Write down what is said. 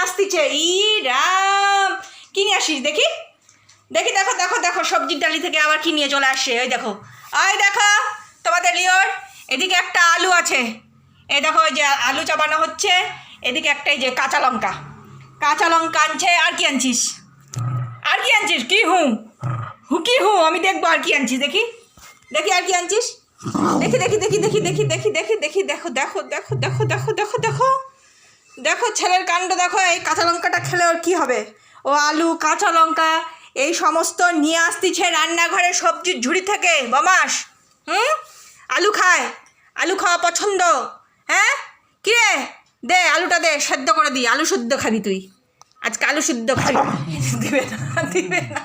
আসতেছে। ই রাম, কি নিয়ে আসিস দেখি দেখি, দেখো দেখো দেখো, সবজির ডালি থেকে আবার কি নিয়ে চলে আসছে। ওই দেখো, ওই দেখো তোমাদের লিওর, এদিকে একটা আলু আছে, এই দেখো ওই যে আলু চাপানো হচ্ছে, এদিকে একটা এই যে কাঁচা লঙ্কা আনছে। আর কি আনছিস, আর কি আনছিস? কি কি আমি দেখবো আর কি আনছিস, দেখি দেখি আর কি আনছিস, দেখি দেখি দেখি দেখি দেখি দেখি দেখি দেখি, দেখো দেখো দেখো দেখো দেখো দেখো দেখো দেখো ছেলের কাণ্ড দেখো। এই কাঁচা লঙ্কাটা খেলে ওর কী হবে? ও আলু কাঁচা লঙ্কা এই সমস্ত নিয়ে আসতেছে রান্নাঘরে সবজির ঝুড়ি থেকে। বমাস, আলু খায়, আলু খাওয়া পছন্দ? হ্যাঁ, কি রে, দে আলুটা দে, সেদ্ধ করে দিই। আলু শুদ্ধ খাবি তুই আজকে, আলু শুদ্ধ খাবি। দিবে না, দিবে না।